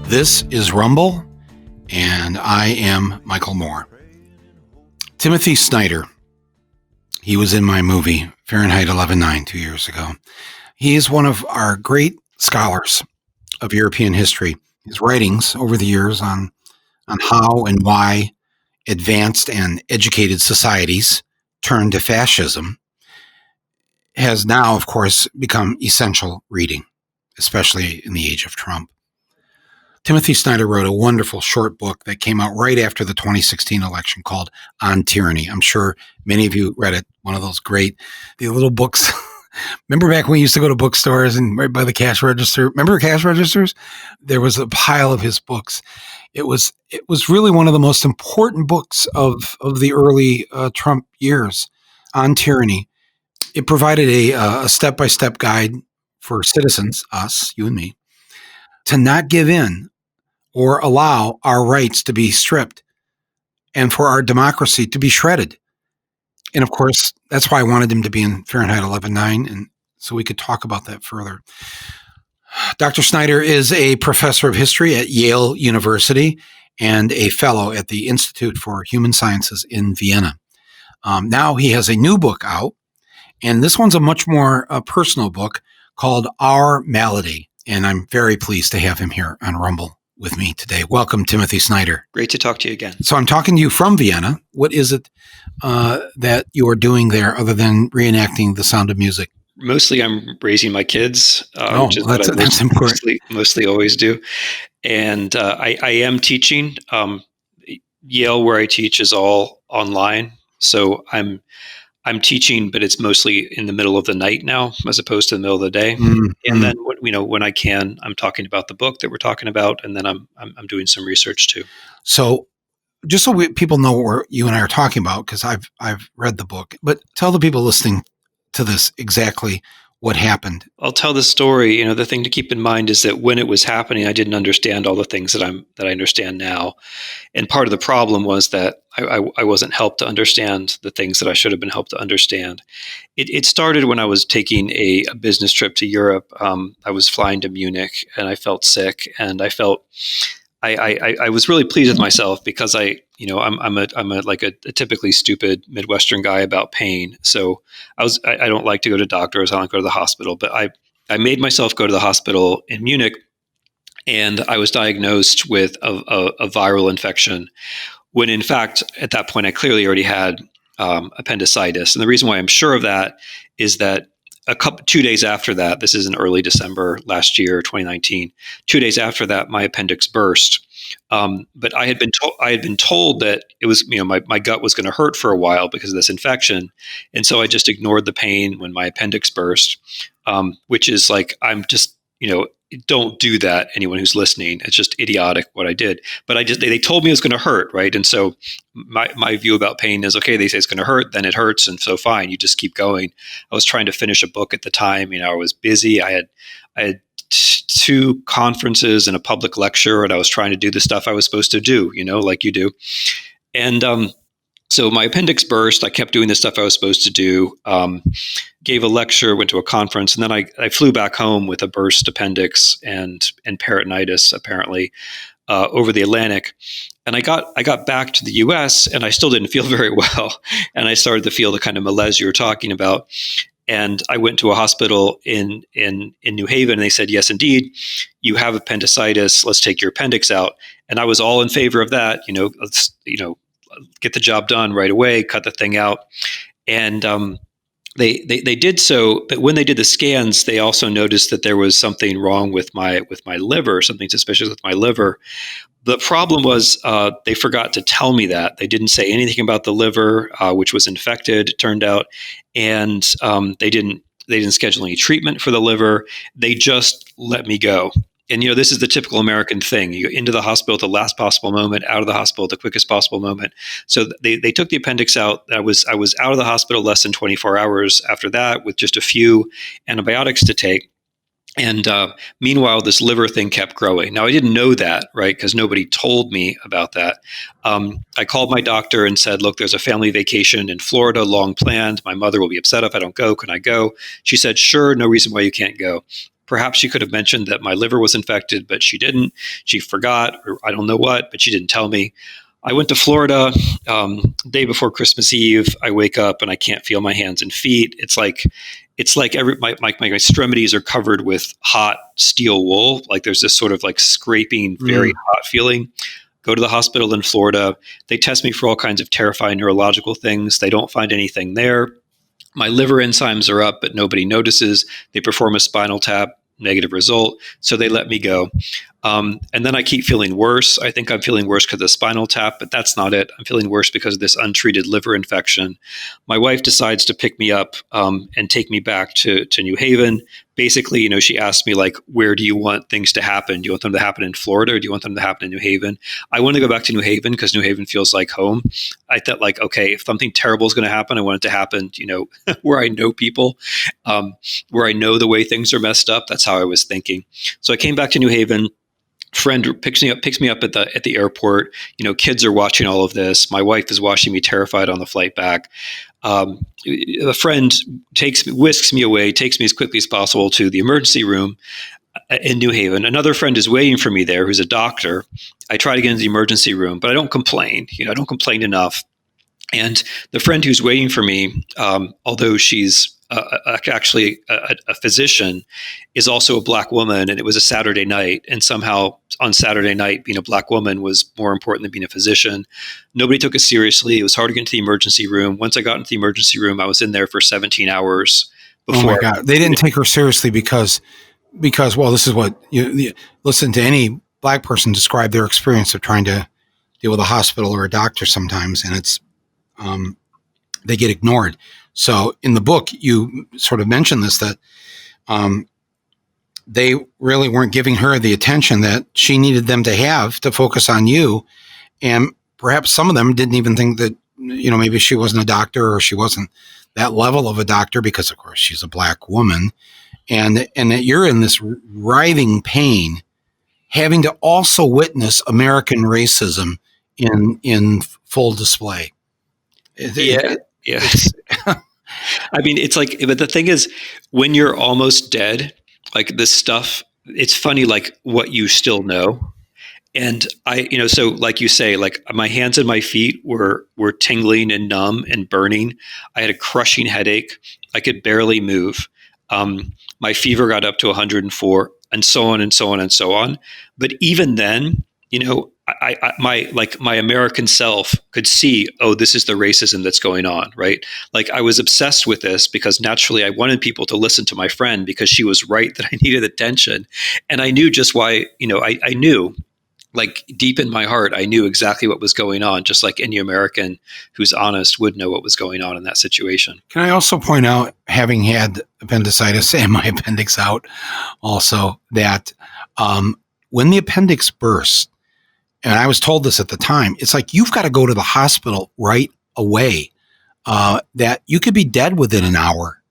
This is Rumble, and I am Michael Moore. Timothy Snyder, he was in my movie Fahrenheit 11/9 2 years ago. He is one of our great scholars of European history. His writings over the years on how and why advanced and educated societies turned to fascism has now, of course, become essential reading, especially in the age of Trump. Timothy Snyder wrote a wonderful short book that came out right after the 2016 election called On Tyranny. I'm sure many of you read it. One of those great, the little books. Remember back when we used to go to bookstores and right by the cash register? Remember cash registers? There was a pile of his books. It was really one of the most important books of the early Trump years, On Tyranny. It provided a step-by-step guide for citizens, us, you and me, to not give in or allow our rights to be stripped and for our democracy to be shredded. And of course, that's why I wanted him to be in Fahrenheit 11/9, and so we could talk about that further. Dr. Snyder is a professor of history at Yale University and a fellow at the Institute for Human Sciences in Vienna. Now he has a new book out, and this one's a much more personal book called Our Malady, and I'm very pleased to have him here on Rumble with me today. Welcome, Timothy Snyder. Great to talk to you again. So I'm talking to you from Vienna. What is it that you are doing there other than reenacting The Sound of Music? Mostly I'm raising my kids, which is that's what I mostly always do. And I am teaching. Yale, where I teach, is all online. So I'm teaching, but it's mostly in the middle of the night now, as opposed to the middle of the day. Mm-hmm. And then, when I can, I'm talking about the book that we're talking about, and then I'm doing some research too. So, just so people know what you and I are talking about, because I've read the book, but tell the people listening to this exactly what happened. I'll tell the story. The thing to keep in mind is that when it was happening, I didn't understand all the things that I understand now. And part of the problem was that I wasn't helped to understand the things that I should have been helped to understand. It started when I was taking a business trip to Europe. I was flying to Munich and I felt sick, and I felt I was really pleased with myself because I'm a typically stupid Midwestern guy about pain. So I don't like to go to doctors. I don't go to the hospital, but I made myself go to the hospital in Munich, and I was diagnosed with a viral infection when in fact, at that point, I clearly already had appendicitis. And the reason why I'm sure of that is that 2 days after that, this is in early December last year, 2019. 2 days after that, my appendix burst. But I had been told that it was, my gut was going to hurt for a while because of this infection, and so I just ignored the pain when my appendix burst, which is like I'm just, don't do that. Anyone who's listening, it's just idiotic what I did. But they told me it was going to hurt, right? And so my view about pain is, okay, they say it's going to hurt, then it hurts, and so fine, you just keep going. I was trying to finish a book at the time. I was busy. I had 2 conferences and a public lecture, and I was trying to do the stuff I was supposed to do, like you do. And so my appendix burst. I kept doing the stuff I was supposed to do, gave a lecture, went to a conference, and then I flew back home with a burst appendix and peritonitis, apparently, over the Atlantic. And I got back to the U.S. and I still didn't feel very well. And I started to feel the kind of malaise you were talking about. And I went to a hospital in New Haven, and they said, yes, indeed, you have appendicitis. Let's take your appendix out. And I was all in favor of that. Let's, get the job done right away, cut the thing out. And they did so, but when they did the scans, they also noticed that there was something wrong with my liver, something suspicious with my liver. The problem was they forgot to tell me that. They didn't say anything about the liver, which was infected, it turned out, and they didn't schedule any treatment for the liver. They just let me go. And, this is the typical American thing. You go into the hospital at the last possible moment, out of the hospital at the quickest possible moment. So they took the appendix out. I was out of the hospital less than 24 hours after that with just a few antibiotics to take. And meanwhile, this liver thing kept growing. Now, I didn't know that, right, because nobody told me about that. I called my doctor and said, look, there's a family vacation in Florida, long planned. My mother will be upset if I don't go. Can I go? She said, sure, no reason why you can't go. Perhaps she could have mentioned that my liver was infected, but she didn't. She forgot, or I don't know what, but she didn't tell me. I went to Florida day before Christmas Eve. I wake up and I can't feel my hands and feet. It's like my extremities are covered with hot steel wool. Like there's this sort of like scraping, very hot feeling. Go to the hospital in Florida. They test me for all kinds of terrifying neurological things. They don't find anything there. My liver enzymes are up, but nobody notices. They perform a spinal tap, negative result. So they let me go. And then I keep feeling worse. I think I'm feeling worse because of the spinal tap, but that's not it. I'm feeling worse because of this untreated liver infection. My wife decides to pick me up and take me back to New Haven. Basically, she asked me, like, where do you want things to happen? Do you want them to happen in Florida, or do you want them to happen in New Haven? I want to go back to New Haven because New Haven feels like home. I thought, like, okay, if something terrible is going to happen, I want it to happen, where I know people, where I know the way things are messed up. That's how I was thinking. So I came back to New Haven. Friend picks me up at the airport. Kids are watching all of this. My wife is watching me terrified on the flight back. A friend whisks me away, takes me as quickly as possible to the emergency room in New Haven. Another friend is waiting for me there, who's a doctor. I try to get into the emergency room, but I don't complain. I don't complain enough. And the friend who's waiting for me, although she's actually a physician, is also a Black woman, and it was a Saturday night. And somehow on Saturday night, being a Black woman was more important than being a physician. Nobody took us seriously. It was hard to get into the emergency room. Once I got into the emergency room, I was in there for 17 hours before. Oh my God. They didn't take her seriously because, well, this is what you listen to any Black person describe their experience of trying to deal with a hospital or a doctor sometimes. And it's, they get ignored. So in the book, you sort of mentioned this, that they really weren't giving her the attention that she needed them to have to focus on you. And perhaps some of them didn't even think that, maybe she wasn't a doctor, or she wasn't that level of a doctor, because of course she's a Black woman, and that you're in this writhing pain, having to also witness American racism in full display. Yeah. I mean, it's like, but the thing is, when you're almost dead, like this stuff, it's funny, like what you still know. And so like you say, like my hands and my feet were tingling and numb and burning. I had a crushing headache. I could barely move. My fever got up to 104, and so on and so on and so on. But even then, my American self could see, oh, this is the racism that's going on, right? Like I was obsessed with this because naturally I wanted people to listen to my friend because she was right that I needed attention. And I knew just why, I knew, like deep in my heart, I knew exactly what was going on, just like any American who's honest would know what was going on in that situation. Can I also point out, having had appendicitis and my appendix out also, that when the appendix bursts, and I was told this at the time, it's like you've got to go to the hospital right away, that you could be dead within an hour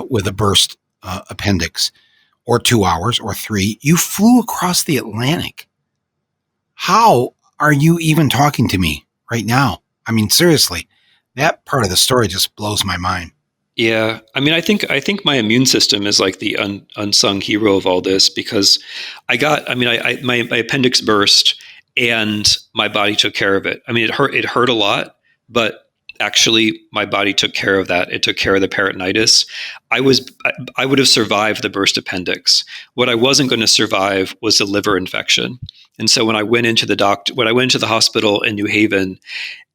with a burst appendix, or 2 hours, or 3. You flew across the Atlantic. How are you even talking to me right now? I mean, seriously, that part of the story just blows my mind. Yeah. I mean, I think my immune system is like the unsung hero of all this, because my appendix burst and my body took care of it. I mean, it hurt a lot, but actually my body took care of that. It took care of the peritonitis. I would have survived the burst appendix. What I wasn't going to survive was the liver infection. And so when I went into the hospital in New Haven,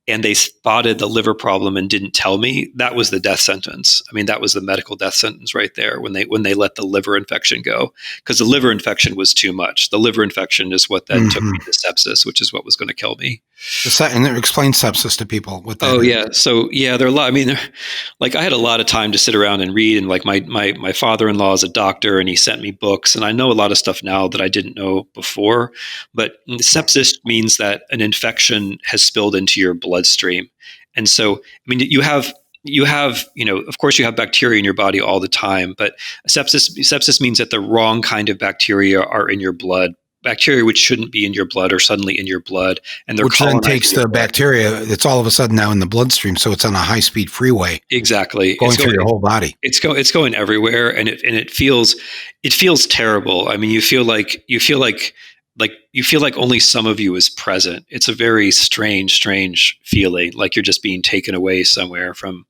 and they spotted the liver problem and didn't tell me, that was the death sentence. I mean, that was the medical death sentence right there when they let the liver infection go, because the liver infection was too much. The liver infection is what then took me to sepsis, which is what was going to kill me. And explain sepsis to people. What that is. Yeah. So yeah, there are a lot. I mean, like I had a lot of time to sit around and read, and like my father-in-law is a doctor, and he sent me books, and I know a lot of stuff now that I didn't know before. But sepsis means that an infection has spilled into your bloodstream, and so I mean you have of course you have bacteria in your body all the time, but sepsis means that the wrong kind of bacteria are in your blood bacteria which shouldn't be in your blood are suddenly in your blood, and they're which then colonizing takes your the blood. bacteria that's all of a sudden now in the bloodstream. So it's on a high-speed freeway Exactly. going through your whole body. It's going everywhere, and it feels terrible. I mean, you feel like only some of you is present. It's a very strange feeling, like you're just being taken away somewhere from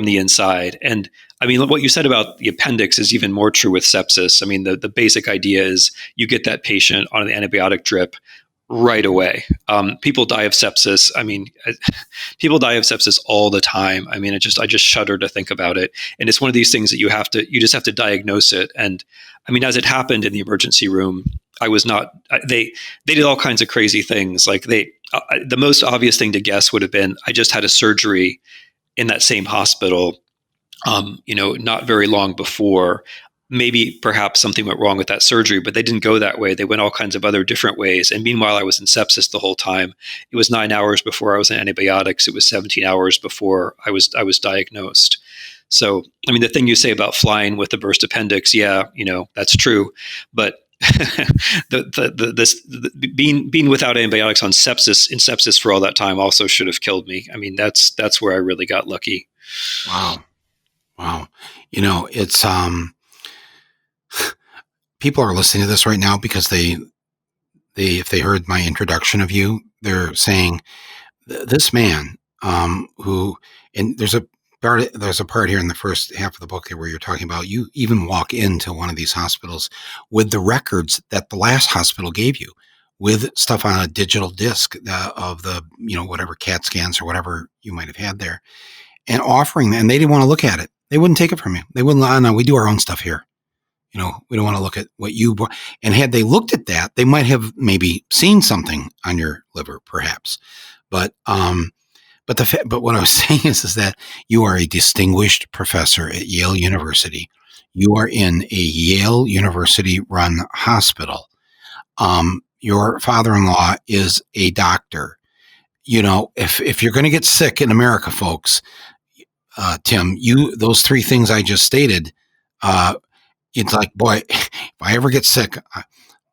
the inside. And I mean, what you said about the appendix is even more true with sepsis. I mean, the basic idea is you get that patient on an antibiotic drip right away. People die of sepsis. I mean, people die of sepsis all the time. I mean, I just shudder to think about it. And it's one of these things that you just have to diagnose it. And I mean, as it happened in the emergency room, I was not. They did all kinds of crazy things. Like the most obvious thing to guess would have been I just had a surgery in that same hospital, not very long before. Maybe perhaps something went wrong with that surgery, but they didn't go that way. They went all kinds of other different ways. And meanwhile, I was in sepsis the whole time. It was 9 hours before I was in antibiotics. It was 17 hours before I was diagnosed. So, I mean, the thing you say about flying with a burst appendix, yeah, that's true. But being without antibiotics in sepsis for all that time also should have killed me. I mean, that's where I really got lucky. Wow. It's people are listening to this right now because they if they heard my introduction of you, they're saying this man who, and there's a part here in the first half of the book where you're talking about you even walk into one of these hospitals with the records that the last hospital gave you, with stuff on a digital disc of the whatever CAT scans or whatever you might have had there, and offering them. And they didn't want to look at it. They wouldn't take it from you. They wouldn't. Oh, no, we do our own stuff here. We don't want to look at what you. And had they looked at that, they might have maybe seen something on your liver, perhaps. But what I was saying is that you are a distinguished professor at Yale University. You are in a Yale University-run hospital. Your father-in-law is a doctor. If you're going to get sick in America, folks, Tim, those three things I just stated, it's like, boy, if I ever get sick,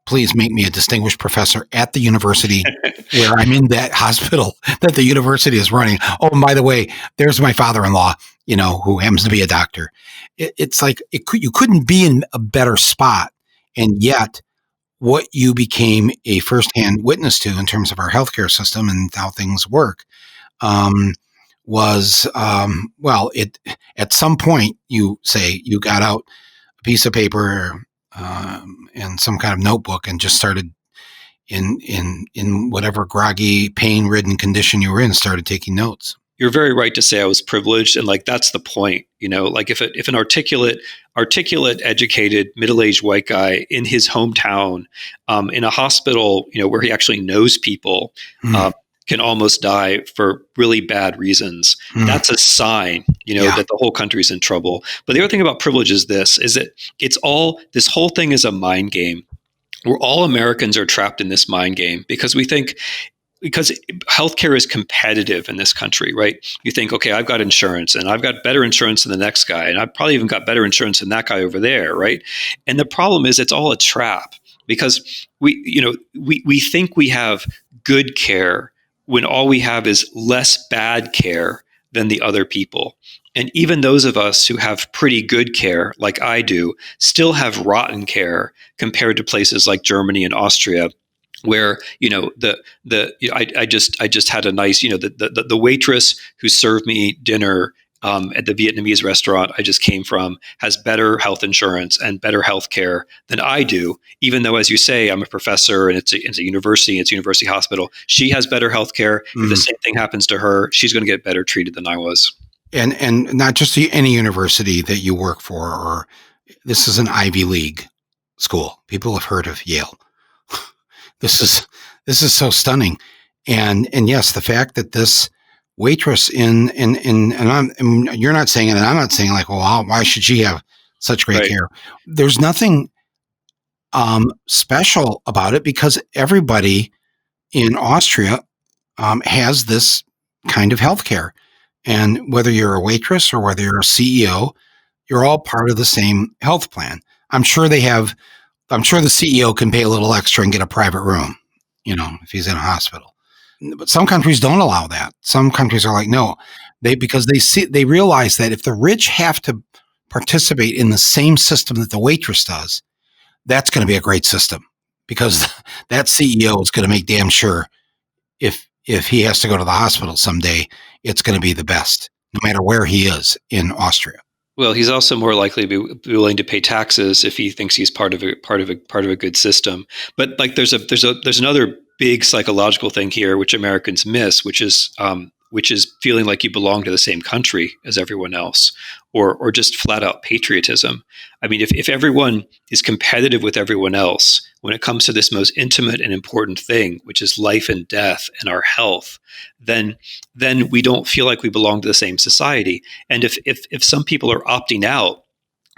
please make me a distinguished professor at the university where I'm in that hospital that the university is running. Oh, and by the way, there's my father-in-law, who happens to be a doctor. It's like you couldn't be in a better spot. And yet what you became a firsthand witness to in terms of our healthcare system and how things work, was, at some point you say you got out a piece of paper and some kind of notebook and just started in whatever groggy, pain-ridden condition you were in, started taking notes. You're very right to say I was privileged, and like that's the point. Like if an articulate, educated, middle-aged white guy in his hometown, in a hospital, where he actually knows people, can almost die for really bad reasons. That's a sign, that the whole country's in trouble. But the other thing about privilege is this whole thing is a mind game. Where all Americans are trapped in this mind game because healthcare is competitive in this country, right? You think, okay, I've got insurance and I've got better insurance than the next guy. And I've probably even got better insurance than that guy over there, right? And the problem is it's all a trap because we think we have good care when all we have is less bad care than the other people. And even those of us who have pretty good care, like I do, still have rotten care compared to places like Germany and Austria, where I just had a nice the waitress who served me dinner at the Vietnamese restaurant I just came from has better health insurance and better health care than I do, even though, as you say, I'm a professor and it's a university, it's a university hospital. She has better health care. If the same thing happens to her, she's going to get better treated than I was. And not just any university that you work for, or this is an Ivy League school. People have heard of Yale. This is so stunning. And yes, the fact that this waitress and you're not saying it, and I'm not saying like, well, why should she have such great care? There's nothing special about it because everybody in Austria has this kind of healthcare. And whether you're a waitress or whether you're a CEO, you're all part of the same health plan. I'm sure they have I'm sure the CEO can pay a little extra and get a private room, if he's in a hospital. But some countries don't allow that. Some countries are like, no, because they realize that if the rich have to participate in the same system that the waitress does, that's going to be a great system, because that CEO is going to make damn sure if he has to go to the hospital someday, it's going to be the best, no matter where he is in Austria. Well, he's also more likely to be willing to pay taxes if he thinks he's part of a good system. But like, there's another big psychological thing here which Americans miss, which is feeling like you belong to the same country as everyone else, or just flat out patriotism. I mean, if everyone is competitive with everyone else when it comes to this most intimate and important thing, which is life and death and our health, then we don't feel like we belong to the same society. And if some people are opting out,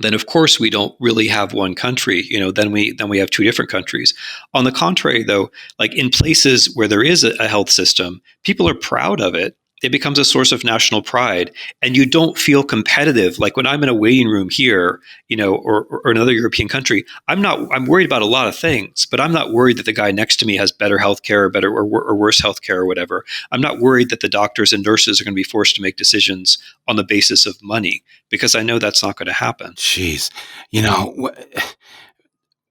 then of course we don't really have one country. Then we have two different countries. On the contrary, though, like in places where there is a health system, people are proud of it. It becomes a source of national pride, and you don't feel competitive. Like when I'm in a waiting room here, or another European country, I'm worried about a lot of things, but I'm not worried that the guy next to me has better healthcare or better or worse healthcare or whatever. I'm not worried that the doctors and nurses are going to be forced to make decisions on the basis of money, because I know that's not going to happen. Jeez,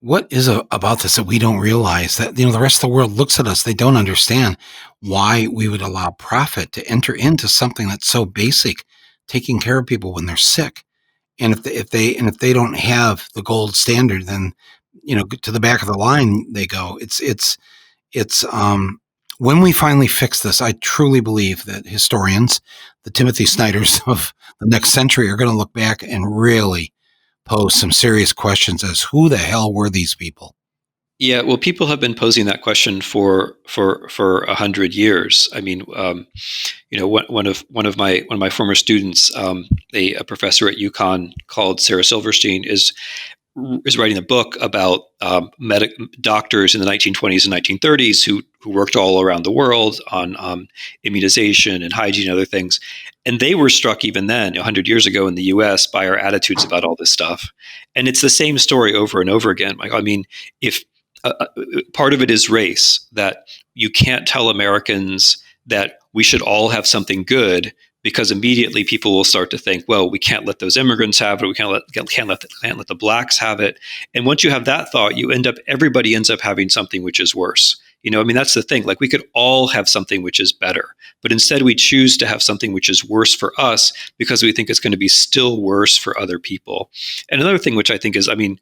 what is about this that we don't realize? That the rest of the world looks at us, they don't understand why we would allow profit to enter into something that's so basic, taking care of people when they're sick. And if they don't have the gold standard, then to the back of the line they go. It's when we finally fix this, I truly believe that historians, the Timothy Snyders of the next century, are going to look back and really pose some serious questions as who the hell were these people? Yeah, well, people have been posing that question for 100 years. I mean, one of my former students, a professor at UConn called Sarah Silverstein, is writing a book about doctors in the 1920s and 1930s who worked all around the world on immunization and hygiene and other things. And they were struck even then, 100 years ago in the US, by our attitudes about all this stuff. And it's the same story over and over again. I mean, if part of it is race, that you can't tell Americans that we should all have something good, because immediately people will start to think, well, we can't let those immigrants have it. We can't let the blacks have it. And once you have that thought, everybody ends up having something which is worse. I mean, that's the thing. Like, we could all have something which is better, but instead we choose to have something which is worse for us because we think it's going to be still worse for other people. And another thing which I think is, I mean,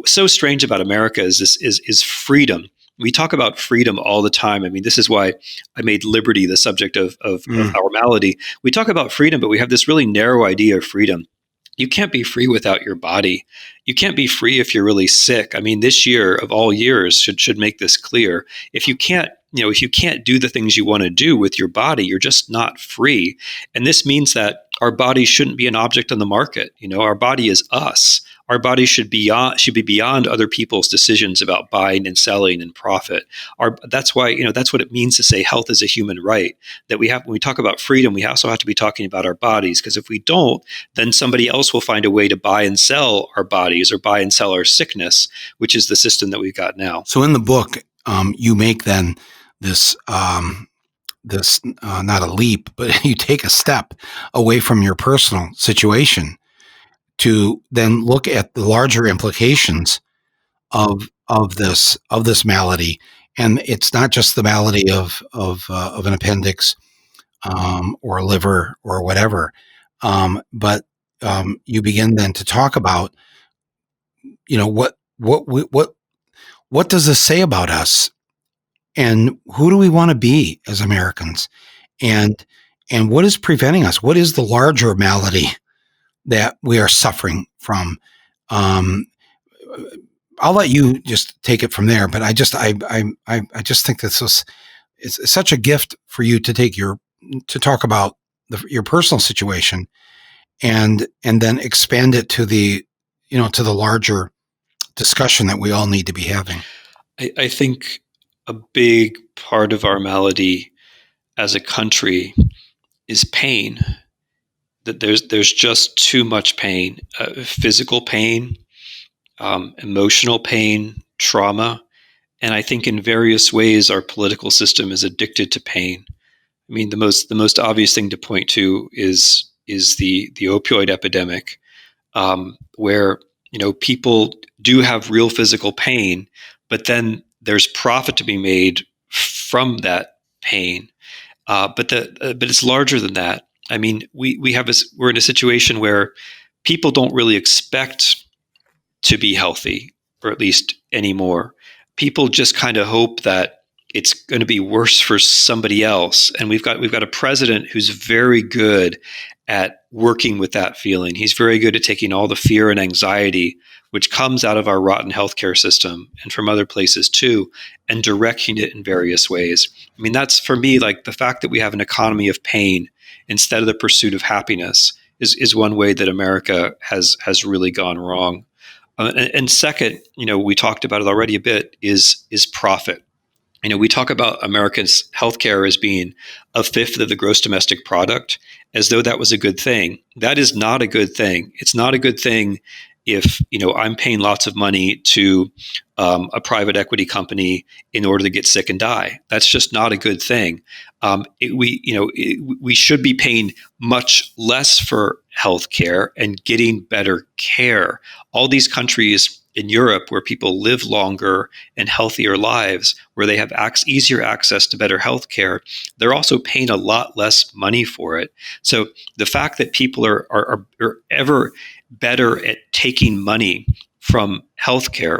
so strange about America is freedom. We talk about freedom all the time. I mean, this is why I made liberty the subject of our malady. We talk about freedom, but we have this really narrow idea of freedom. You can't be free without your body. You can't be free if you're really sick. I mean, this year of all years should make this clear. If you can't do the things you want to do with your body, you're just not free. And this means that our body shouldn't be an object on the market. Our body is us. Our body should be beyond other people's decisions about buying and selling and profit. That's why, that's what it means to say health is a human right. That when we talk about freedom, we also have to be talking about our bodies, because if we don't, then somebody else will find a way to buy and sell our bodies or buy and sell our sickness, which is the system that we've got now. So in the book, you make then this not a leap, but you take a step away from your personal situation to then look at the larger implications of this malady. And it's not just the malady of an appendix or a liver or whatever, but you begin then to talk about what does this say about us, and who do we want to be as Americans, and what is preventing us? What is the larger malady that we are suffering from? I'll let you just take it from there, but I just think it's such a gift for you to talk about your personal situation, and then expand it to the larger discussion that we all need to be having. I think a big part of our malady as a country is pain. That there's just too much pain, physical pain, emotional pain, trauma. And I think in various ways, our political system is addicted to pain. I mean, the most obvious thing to point to is the opioid epidemic, where people do have real physical pain, but then there's profit to be made from that pain. But it's larger than that. I mean, we're in a situation where people don't really expect to be healthy, or at least anymore. People just kind of hope that it's going to be worse for somebody else. And we've got a president who's very good at working with that feeling. He's very good at taking all the fear and anxiety which comes out of our rotten healthcare system and from other places too, and directing it in various ways. I mean, that's for me, like the fact that we have an economy of pain instead of the pursuit of happiness is one way that America has really gone wrong. And second, we talked about it already a bit, is profit. We talk about America's healthcare as being a fifth of the gross domestic product, as though that was a good thing. That is not a good thing. It's not a good thing if I'm paying lots of money to a private equity company in order to get sick and die. That's just not a good thing. We should be paying much less for healthcare and getting better care. All these countries in Europe where people live longer and healthier lives, where they have easier access to better health care, they're also paying a lot less money for it. So the fact that people are ever better at taking money from healthcare,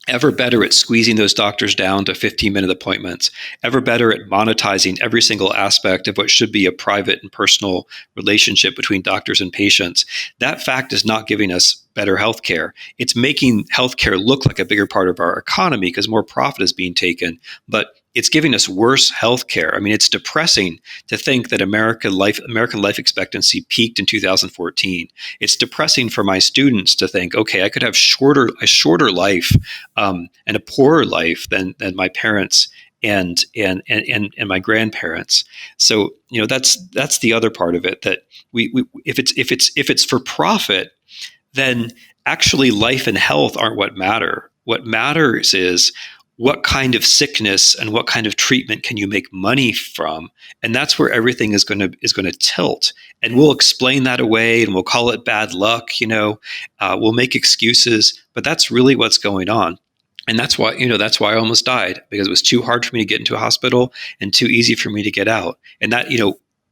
ever better at squeezing those doctors down to 15-minute appointments, ever better at monetizing every single aspect of what should be a private and personal relationship between doctors and patients, that fact is not giving us better healthcare. It's making healthcare look like a bigger part of our economy because more profit is being taken, but it's giving us worse healthcare. I mean, it's depressing to think that American life expectancy peaked in 2014. It's depressing for my students to think, okay, I could have a shorter life and a poorer life than my parents and my grandparents. So that's the other part of it, that if it's for profit, then actually life and health aren't what matter. What matters is what kind of sickness and what kind of treatment can you make money from, and that's where everything is going to tilt. And we'll explain that away, and we'll call it bad luck. We'll make excuses, but that's really what's going on. And that's why I almost died, because it was too hard for me to get into a hospital and too easy for me to get out. And that,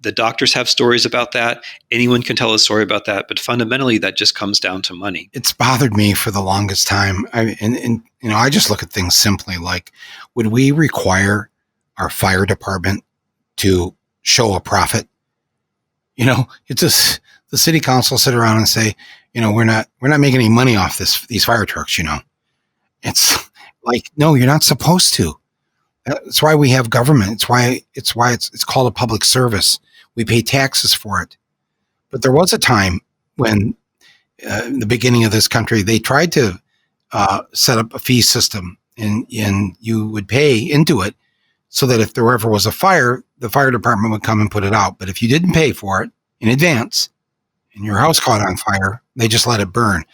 the doctors have stories about that. Anyone can tell a story about that, but fundamentally that just comes down to money. It's bothered me for the longest time. I just look at things simply like, would we require our fire department to show a profit? It's just the city council sit around and say, we're not making any money off these fire trucks. It's like, no, you're not supposed to. That's why we have government. It's why it's called a public service. We pay taxes for it. But there was a time when, in the beginning of this country, they tried to set up a fee system, and you would pay into it so that if there ever was a fire, the fire department would come and put it out. But if you didn't pay for it in advance and your house caught on fire, they just let it burn.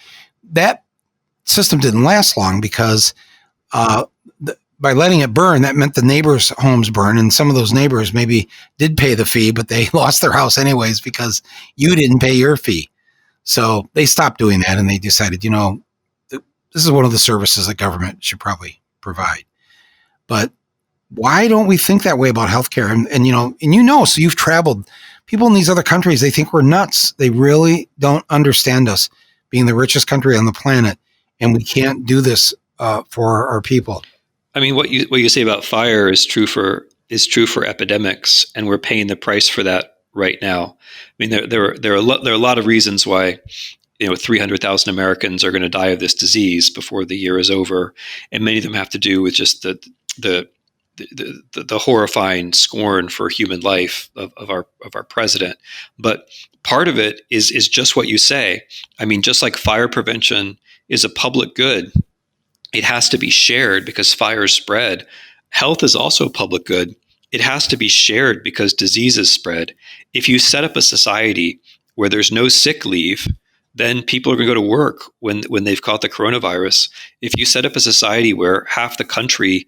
That system didn't last long because by letting it burn, that meant the neighbors' homes burn, and some of those neighbors maybe did pay the fee, but they lost their house anyways because you didn't pay your fee. So they stopped doing that, and they decided, this is one of the services that government should probably provide. But why don't we think that way about healthcare? So you've traveled. People in these other countries, they think we're nuts. They really don't understand us being the richest country on the planet, and we can't do this for our people. I mean, what you say about fire is true for epidemics, and we're paying the price for that right now. I mean, there are a lot of reasons why 300,000 Americans are going to die of this disease before the year is over, and many of them have to do with just the horrifying scorn for human life of our president. But part of it is just what you say. I mean, just like fire prevention is a public good, it has to be shared because fires spread. Health is also public good. It has to be shared because diseases spread. If you set up a society where there's no sick leave, then people are going to go to work when they've caught the coronavirus. If you set up a society where half the country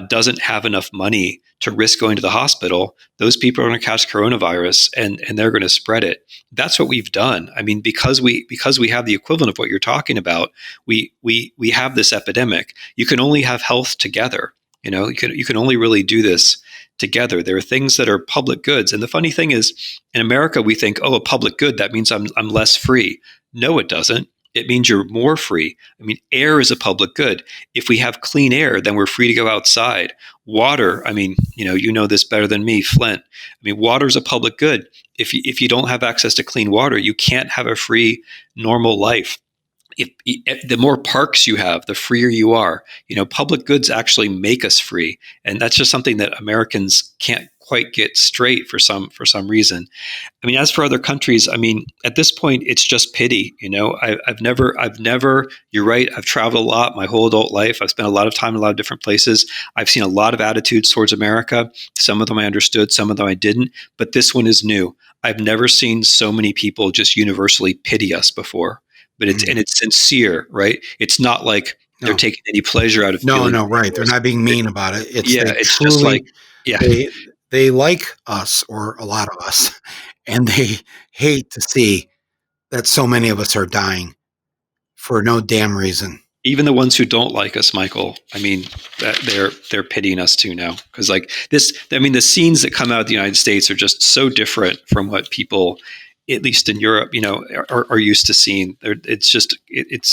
doesn't have enough money to risk going to the hospital, those people are going to catch coronavirus and they're going to spread it. That's what we've done. I mean, because we have the equivalent of what you're talking about, we have this epidemic. You can only have health together. You can only really do this together. There are things that are public goods. And the funny thing is, in America, we think, oh, a public good, that means I'm less free. No, it doesn't. It means you're more free. I mean, air is a public good. If we have clean air, then we're free to go outside. Water, I mean, you know this better than me, Flint. I mean, water is a public good. If you don't have access to clean water, you can't have a free, normal life. The more parks you have, the freer you are. Public goods actually make us free, and that's just something that Americans can't quite get straight for some reason. I mean, as for other countries, I mean, at this point, it's just pity. I've never. You're right. I've traveled a lot my whole adult life. I've spent a lot of time in a lot of different places. I've seen a lot of attitudes towards America. Some of them I understood, some of them I didn't. But this one is new. I've never seen so many people just universally pity us before. But it's sincere, right? It's not like they're taking any pleasure out of right. They're not being mean about it. It's just like they like us, or a lot of us, and they hate to see that so many of us are dying for no damn reason. Even the ones who don't like us, Michael, I mean, they're pitying us too now, because like this. I mean, the scenes that come out of the United States are just so different from what people, at least in Europe, are used to seeing. It's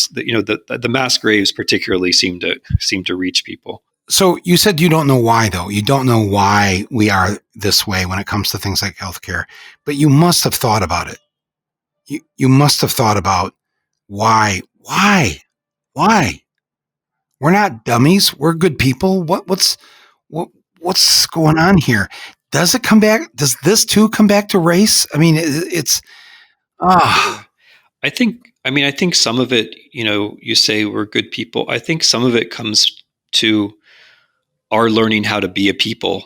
the mass graves particularly seem to reach people. So you said you don't know why, though. You don't know why we are this way when it comes to things like healthcare, but you must have thought about it. You must have thought about why. We're not dummies. We're good people. What's going on here? Does it come back? Does this too come back to race? I mean, it's I think some of it, you say we're good people. I think some of it comes to our learning how to be a people.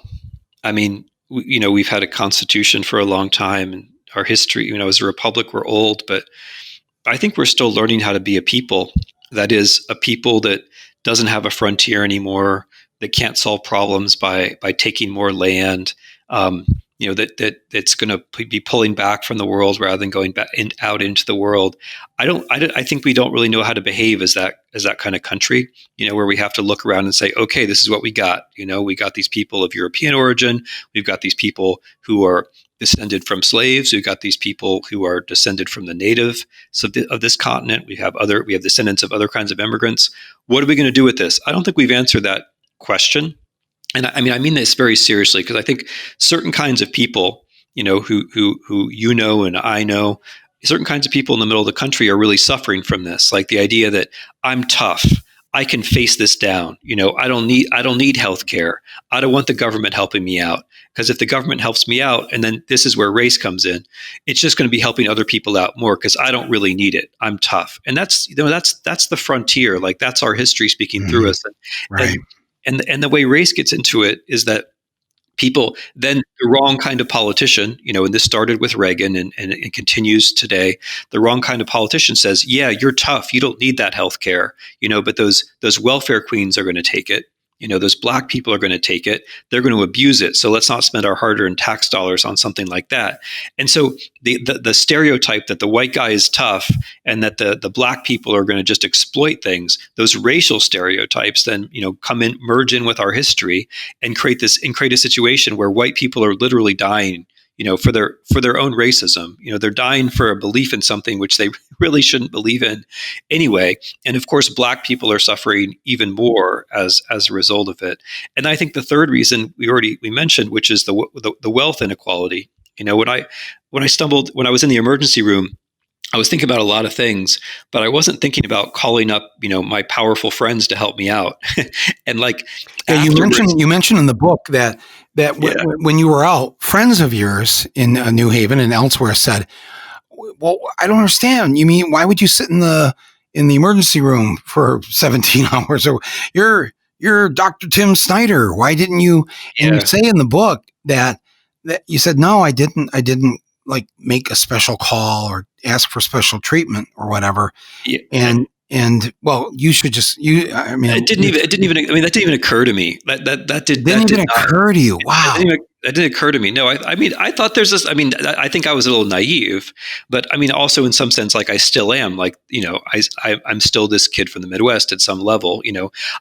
I mean, we've had a constitution for a long time, and our history, as a republic, we're old, but I think we're still learning how to be a people. That is, a people that doesn't have a frontier anymore, that can't solve problems by taking more land. That's going to be pulling back from the world rather than going back out into the world. I think we don't really know how to behave as that kind of country, where we have to look around and say, okay, this is what we got. We got these people of European origin. We've got these people who are descended from slaves. We've got these people who are descended from the native of this continent. We have descendants of other kinds of immigrants. What are we going to do with this? I don't think we've answered that question. And I mean this very seriously, because I think certain kinds of people, who and I know, certain kinds of people in the middle of the country are really suffering from this. Like the idea that I'm tough, I can face this down. I don't need health care. I don't want the government helping me out, because if the government helps me out, and then this is where race comes in, it's just going to be helping other people out more, because I don't really need it. I'm tough, and that's the frontier. Like that's our history speaking through us. Right. And the way race gets into it is that people, then the wrong kind of politician, and this started with Reagan and it continues today. The wrong kind of politician says, yeah, you're tough. You don't need that health care, but those welfare queens are going to take it. Those black people are going to take it. They're going to abuse it. So let's not spend our hard-earned tax dollars on something like that. And so the stereotype that the white guy is tough and that the black people are going to just exploit things, those racial stereotypes then, merge in with our history and create a situation where white people are literally dying, for their own racism. They're dying for a belief in something which they really shouldn't believe in anyway. And of course, black people are suffering even more as a result of it. And I think the third reason we mentioned, which is the wealth inequality. When I was in the emergency room, I was thinking about a lot of things, but I wasn't thinking about calling up, my powerful friends to help me out. And you mentioned in the book that when you were out, friends of yours in New Haven and elsewhere said, "Well, I don't understand. You mean why would you sit in the emergency room for 17 hours? Or you're Dr. Tim Snyder. Why didn't you?" And you say in the book that you said, "No, I didn't like make a special call or ask for special treatment or whatever. Yeah. And well, you should just I mean, It didn't even, I mean, that didn't even occur to me. it didn't even Not, occur to you. Wow. that didn't occur to me. No, I mean, I thought there's this, I mean, I think I was a little naive, but I mean, also in some sense, like I still am, like, I'm still this kid from the Midwest at some level,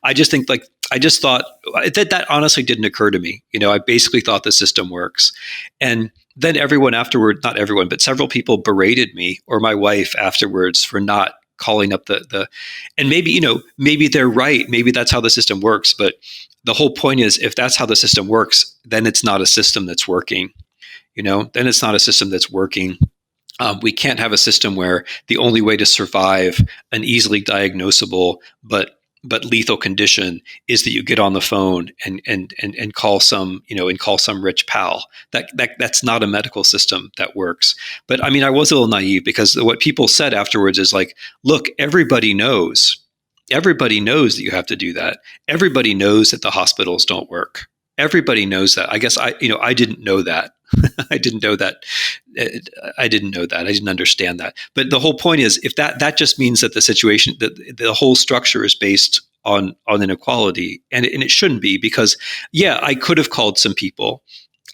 I just think like, I just thought that honestly didn't occur to me. I basically thought the system works. And then everyone afterward, not everyone, but several people berated me or my wife afterwards for not calling up and maybe they're right. Maybe that's how the system works. But the whole point is, if that's how the system works, then it's not a system that's working. Then it's not a system that's working. We can't have a system where the only way to survive an easily diagnosable but lethal condition is that you get on the phone and call some rich pal. That's not a medical system that works. But I mean, I was a little naive because what people said afterwards is like, look, everybody knows that you have to do that. Everybody knows that the hospitals don't work. Everybody knows that. I guess I didn't know that. I didn't know that. I didn't know that. I didn't understand that. But the whole point is, if that just means that the situation, that the whole structure is based on inequality, and it shouldn't be, because yeah, I could have called some people.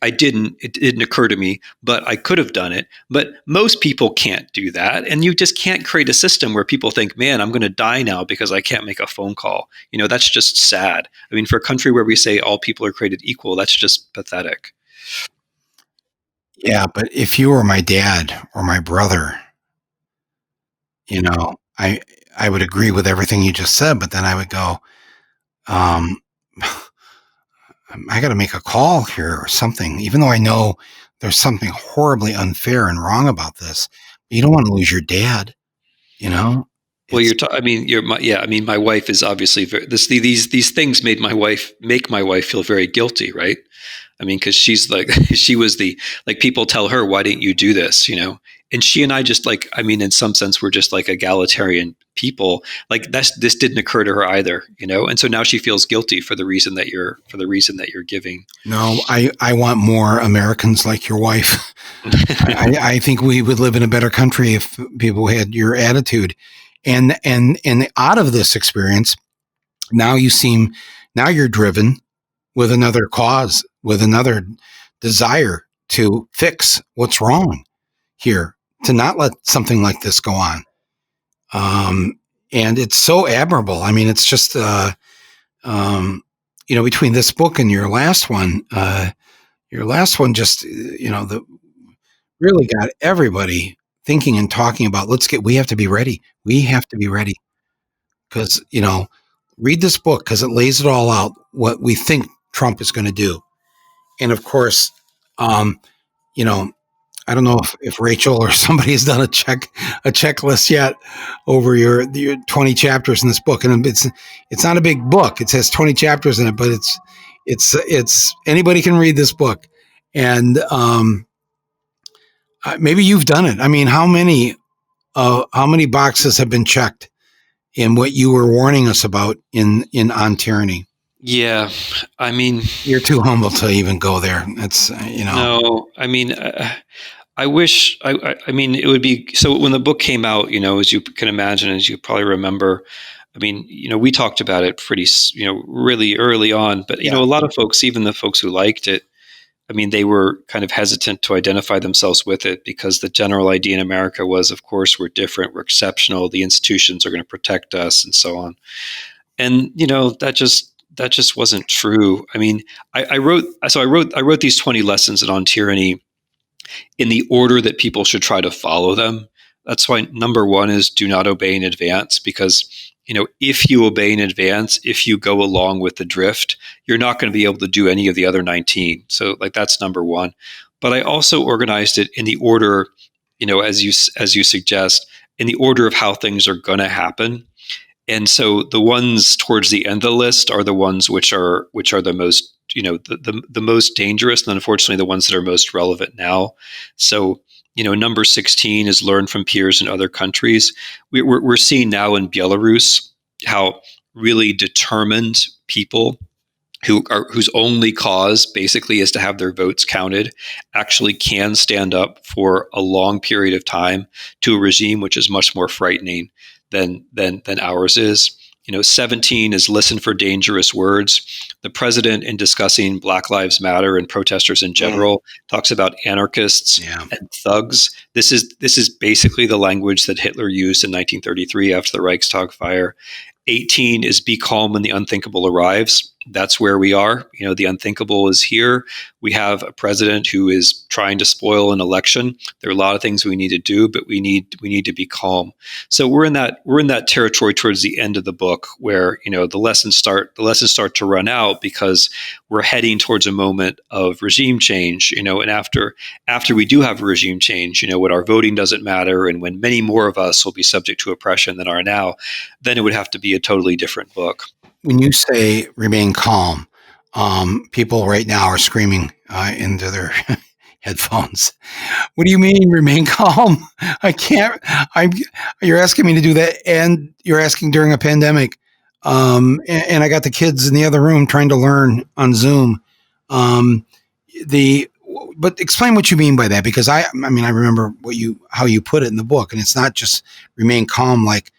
I didn't. It didn't occur to me, but I could have done it. But most people can't do that, and you just can't create a system where people think, "Man, I'm going to die now because I can't make a phone call." That's just sad. I mean, for a country where we say all people are created equal, that's just pathetic. Yeah, but if you were my dad or my brother, I would agree with everything you just said, but then I would go, um, I got to make a call here or something, even though I know there's something horribly unfair and wrong about this. You don't want to lose your dad, you know? Well, It's, I mean, yeah. I mean, my wife is obviously these things made my wife feel very guilty, right? I mean, because she's like, she was people tell her, why didn't you do this? And she and I just like, I mean, in some sense, we're just like egalitarian people. Like this didn't occur to her either, And so now she feels guilty for the reason that you're giving. no, I want more Americans like your wife. I think we would live in a better country if people had your attitude. And out of this experience, now you're driven with another cause, with another desire to fix what's wrong here, to not let something like this go on. And it's so admirable. I mean, it's just, between this book and your last one just, really got everybody thinking and talking about, we have to be ready. We have to be ready because, read this book because it lays it all out, what we think Trump is going to do. And of course, you know, I don't know if Rachel or somebody has done a checklist yet over your 20 chapters in this book. And it's not a big book. It has 20 chapters in it, but it's anybody can read this book. And, maybe you've done it. I mean, how many boxes have been checked in what you were warning us about in On Tyranny? Yeah, I mean, you're too humble to even go there. It's No, I mean, I wish. I mean, it would be so. When the book came out, as you can imagine, as you probably remember, I mean, we talked about it pretty, really early on. But a lot of folks, even the folks who liked it, I mean, they were kind of hesitant to identify themselves with it because the general idea in America was, of course, we're different, we're exceptional, the institutions are going to protect us, and so on. And that just wasn't true. I mean, I wrote these 20 lessons on tyranny in the order that people should try to follow them. That's why number one is do not obey in advance, because if you obey in advance, if you go along with the drift, you're not going to be able to do any of the other 19. So like that's number one. But I also organized it in the order, as you suggest, in the order of how things are going to happen. And so the ones towards the end of the list are the ones which are the most, the most dangerous, and unfortunately the ones that are most relevant now. So, number 16 is learn from peers in other countries. We're seeing now in Belarus how really determined people whose only cause basically is to have their votes counted, actually can stand up for a long period of time to a regime which is much more frightening than ours is. 17 is listen for dangerous words. The president, in discussing Black Lives Matter and protesters in general, talks about anarchists and thugs. This is basically the language that Hitler used in 1933 after the Reichstag fire. 18 is be calm when the unthinkable arrives. That's where we are. The unthinkable is here. We have a president who is trying to spoil an election. There are a lot of things we need to do, but we need to be calm. So we're in that territory towards the end of the book where the lessons start to run out, because we're heading towards a moment of regime change. And after we do have a regime change, when our voting doesn't matter and when many more of us will be subject to oppression than are now, then it would have to be a totally different book. When you say remain calm, people right now are screaming into their headphones. What do you mean remain calm? I can't. You're asking me to do that, and you're asking during a pandemic. And I got the kids in the other room trying to learn on Zoom. But explain what you mean by that, because I remember how you put it in the book, and it's not just remain calm, like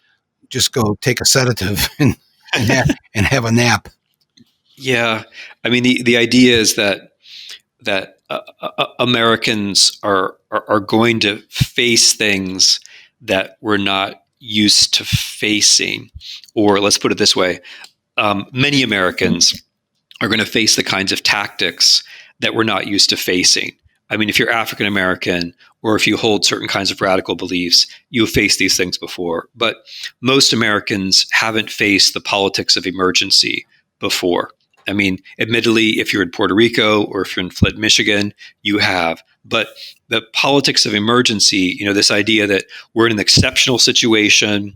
just go take a sedative and have a nap. Yeah, the idea is that Americans are going to face things that we're not used to facing, or let's put it this way: many Americans are going to face the kinds of tactics that we're not used to facing. If you're African American, or if you hold certain kinds of radical beliefs, you've faced these things before. But most Americans haven't faced the politics of emergency before. Admittedly, if you're in Puerto Rico or if you're in Flint, Michigan, you have. But the politics of emergency, this idea that we're in an exceptional situation,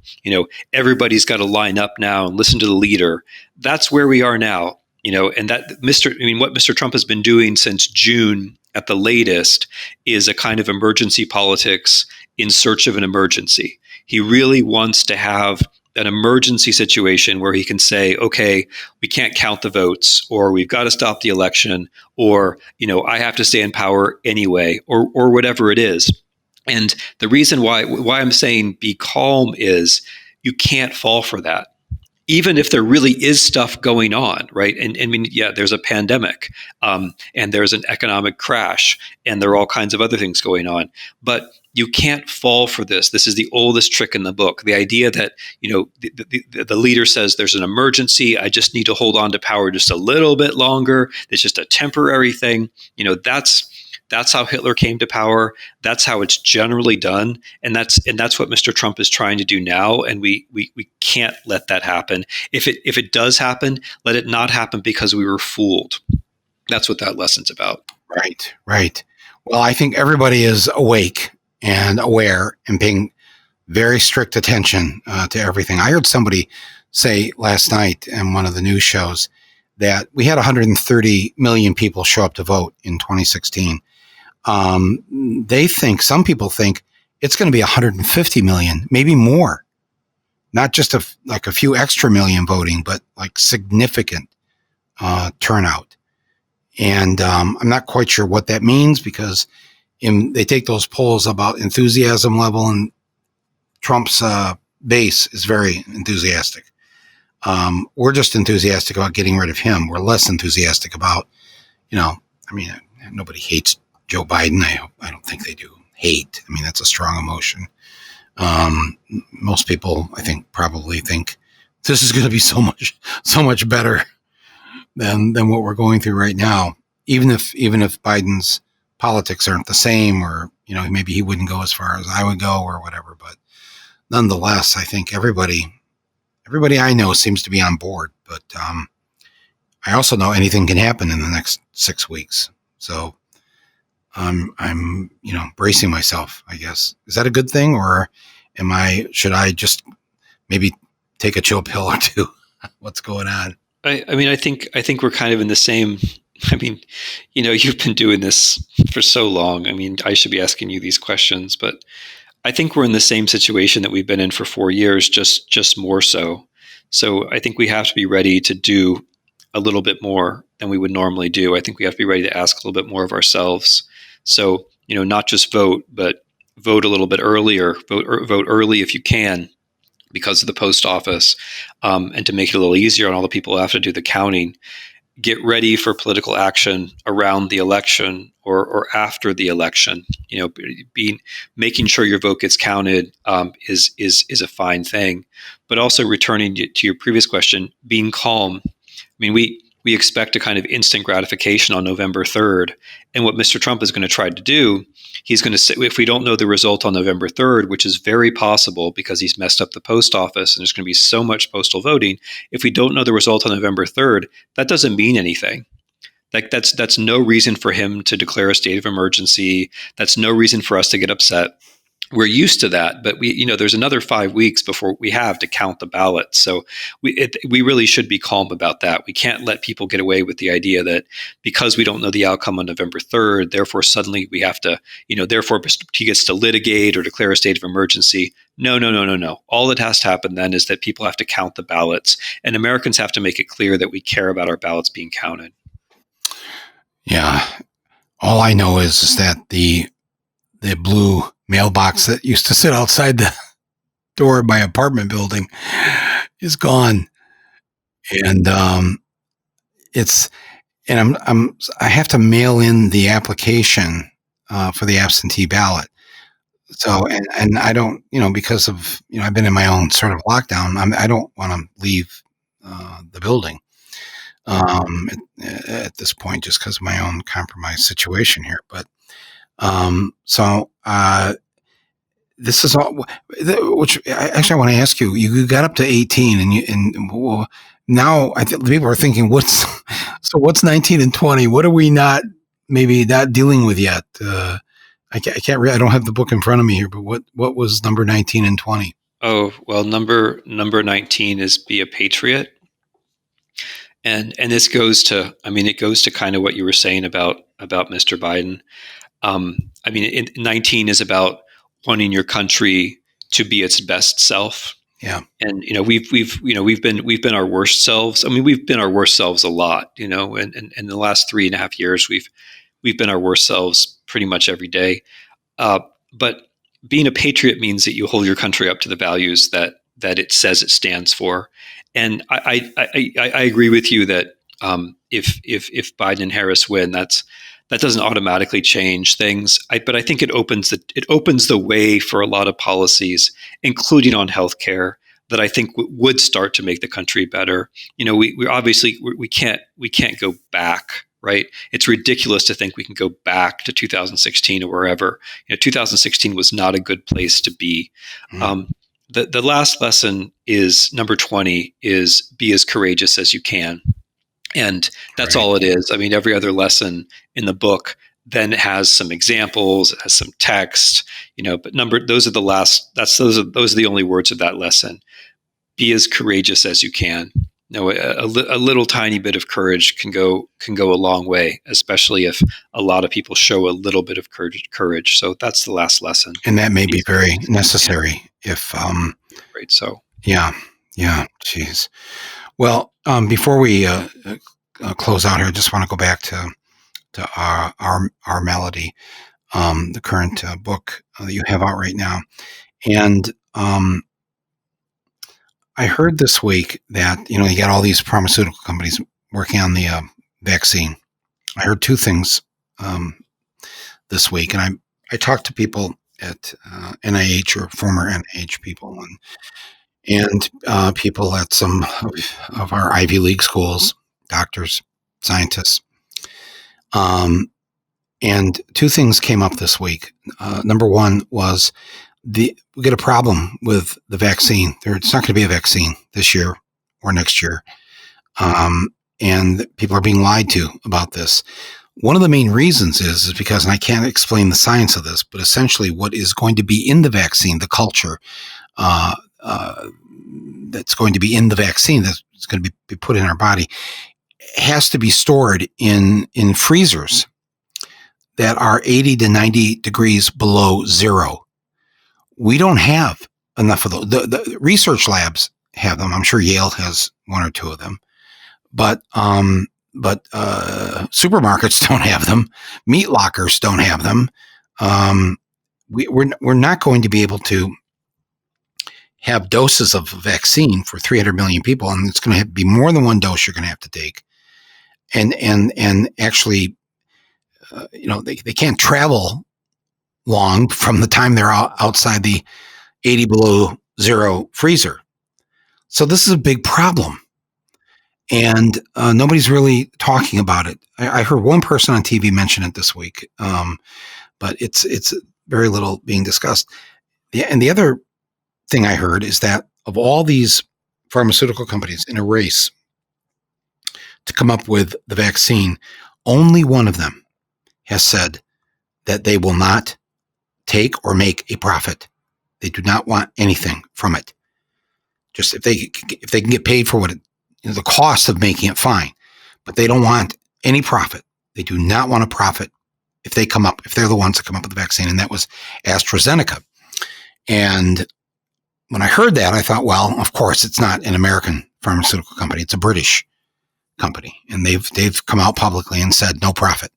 everybody's got to line up now and listen to the leader. That's where we are now. And that what Mr. Trump has been doing since June at the latest is a kind of emergency politics in search of an emergency. He really wants to have an emergency situation where he can say, okay, we can't count the votes, or we've got to stop the election, or, I have to stay in power anyway, or whatever it is. And the reason why I'm saying be calm is you can't fall for that. Even if there really is stuff going on, right? And there's a pandemic, and there's an economic crash, and there are all kinds of other things going on. But you can't fall for this. This is the oldest trick in the book. The idea that, the leader says there's an emergency, I just need to hold on to power just a little bit longer. It's just a temporary thing. That's how Hitler came to power. That's how it's generally done, and that's what Mr. Trump is trying to do now. And we can't let that happen. If it does happen, let it not happen because we were fooled. That's what that lesson's about. Right. Well, I think everybody is awake and aware and paying very strict attention to everything. I heard somebody say last night in one of the news shows that we had 130 million people show up to vote in 2016. Some people think it's going to be 150 million, maybe more. Not just a few extra million voting, but like significant turnout. And I'm not quite sure what that means, because they take those polls about enthusiasm level, and Trump's base is very enthusiastic. We're just enthusiastic about getting rid of him. We're less enthusiastic about, nobody hates Joe Biden. I don't think they do. Hate. That's a strong emotion. Most people, I think, probably think this is going to be so much better than what we're going through right now. Even if Biden's politics aren't the same, or maybe he wouldn't go as far as I would go, or whatever. But nonetheless, I think everybody I know seems to be on board. But I also know anything can happen in the next 6 weeks. So I'm bracing myself, I guess. Is that a good thing, or should I just maybe take a chill pill or two? What's going on? I think we're kind of in the same. You've been doing this for so long. I should be asking you these questions, but I think we're in the same situation that we've been in for 4 years, just more so. So I think we have to be ready to do a little bit more than we would normally do. I think we have to be ready to ask a little bit more of ourselves. So, not just vote, but vote a little bit earlier, vote early if you can, because of the post office, and to make it a little easier on all the people who have to do the counting. Get ready for political action around the election or after the election. Making sure your vote gets counted is a fine thing, but also returning to your previous question, being calm. I mean, we expect a kind of instant gratification on November 3rd. And what Mr. Trump is going to try to do, he's going to say, if we don't know the result on November 3rd, which is very possible because he's messed up the post office and there's going to be so much postal voting, if we don't know the result on November 3rd, that doesn't mean anything. Like that's no reason for him to declare a state of emergency. That's no reason for us to get upset. We're used to that, but there's another 5 weeks before we have to count the ballots. So we really should be calm about that. We can't let people get away with the idea that because we don't know the outcome on November 3rd, therefore suddenly we have to, therefore he gets to litigate or declare a state of emergency. No. All that has to happen then is that people have to count the ballots, and Americans have to make it clear that we care about our ballots being counted. Yeah. All I know is that the blue mailbox that used to sit outside the door of my apartment building is gone. And I have to mail in the application for the absentee ballot. So, and I don't, because of, I've been in my own sort of lockdown, I don't want to leave the building at this point, just because of my own compromised situation here. But this is all, which actually I want to ask you. You got up to 18, and now I think people are thinking, what's 19 and 20? What are we not dealing with yet? I can't read. I don't have the book in front of me here, but what was number 19 and 20? Oh, well, number 19 is be a patriot. And this goes to, it goes to kind of what you were saying about Mr. Biden. 19 is about wanting your country to be its best self. Yeah. And we've been our worst selves. We've been our worst selves a lot. And in the last 3.5 years, we've been our worst selves pretty much every day. But being a patriot means that you hold your country up to the values that it says it stands for. And I agree with you that if Biden and Harris win, that doesn't automatically change things. But I think it opens the way for a lot of policies, including on healthcare, that I think would start to make the country better. We obviously we can't go back, right? It's ridiculous to think we can go back to 2016 or wherever. 2016 was not a good place to be. Mm. The last lesson is number 20 is be as courageous as you can. And that's all it is. Every other lesson in the book then has some examples, it has some text, but those are the only words of that lesson. Be as courageous as you can. A little tiny bit of courage can go a long way, especially if a lot of people show a little bit of courage. So that's the last lesson. And that may be very necessary if, right. So, yeah. Geez. Well, before we close out here, I just want to go back to our Malady, the current book that you have out right now. And I heard this week that, you got all these pharmaceutical companies working on the vaccine. I heard two things this week, and I talked to people at NIH or former NIH people and people at some of our Ivy League schools, doctors, scientists. And two things came up this week. Number one was we get a problem with the vaccine. It's not going to be a vaccine this year or next year. And people are being lied to about this. One of the main reasons is because, and I can't explain the science of this, but essentially what is going to be in the vaccine, the culture that's going to be in the vaccine, that's going to be put in our body, has to be stored in freezers that are 80 to 90 degrees below zero. We don't have enough of those. The research labs have them. I'm sure Yale has one or two of them. but supermarkets don't have them. Meat lockers don't have them. We're not going to be able to have doses of vaccine for 300 million people, and it's going to be more than one dose you're going to have to take. And actually, they can't travel long from the time they're outside the 80 below zero freezer. So this is a big problem. And nobody's really talking about it. I heard one person on TV mention it this week, but it's very little being discussed. And the other thing I heard is that of all these pharmaceutical companies in a race to come up with the vaccine, only one of them has said that they will not take or make a profit. They do not want anything from it. Just if they can get paid for the cost of making it, fine. But they don't want any profit. They do not want a profit if they're the ones that come up with the vaccine. And that was AstraZeneca. And when I heard that, I thought, well, of course, it's not an American pharmaceutical company. It's a British company. And they've come out publicly and said no profit.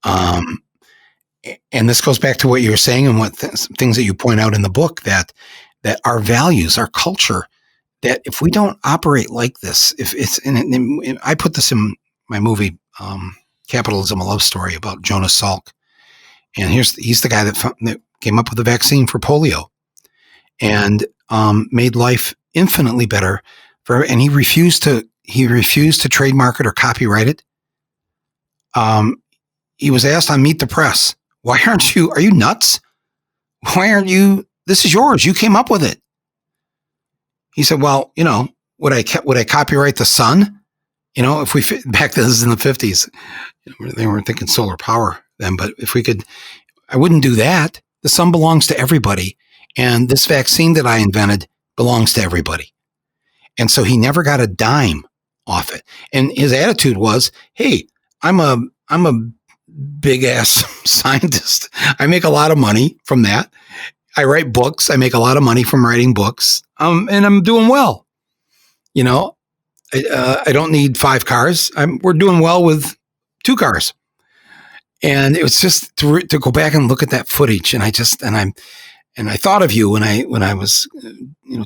And this goes back to what you were saying and what things that you point out in the book, that our values, our culture, that if we don't operate like this, if it's I put this in my movie, Capitalism, a Love Story, about Jonas Salk. And he's the guy that came up with the vaccine for polio and made life infinitely better and he refused to trademark it or copyright it. He was asked on Meet the Press, are you nuts? Why aren't you, this is yours. You came up with it. He said, well, would I copyright the sun? If we back then, this is in the 50s, they weren't thinking solar power then, but if we could, I wouldn't do that. The sun belongs to everybody. And this vaccine that I invented belongs to everybody. And so he never got a dime off it. And his attitude was, hey, I'm a big ass scientist. I make a lot of money from that. I write books. I make a lot of money from writing books. And I'm doing well. I don't need 5 cars. We're doing well with 2 cars. And it was just to go back and look at that footage. And I thought of you when I was,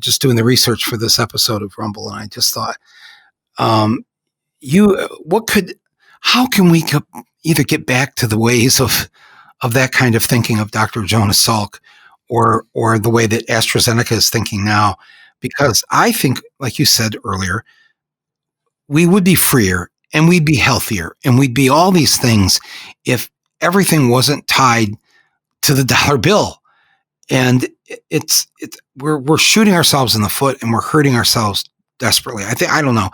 just doing the research for this episode of Rumble. And I just thought, how can we either get back to the ways of that kind of thinking of Dr. Jonas Salk or the way that AstraZeneca is thinking now? Because I think, like you said earlier, we would be freer and we'd be healthier and we'd be all these things if everything wasn't tied to the dollar bill. And we're shooting ourselves in the foot and we're hurting ourselves desperately. I don't know.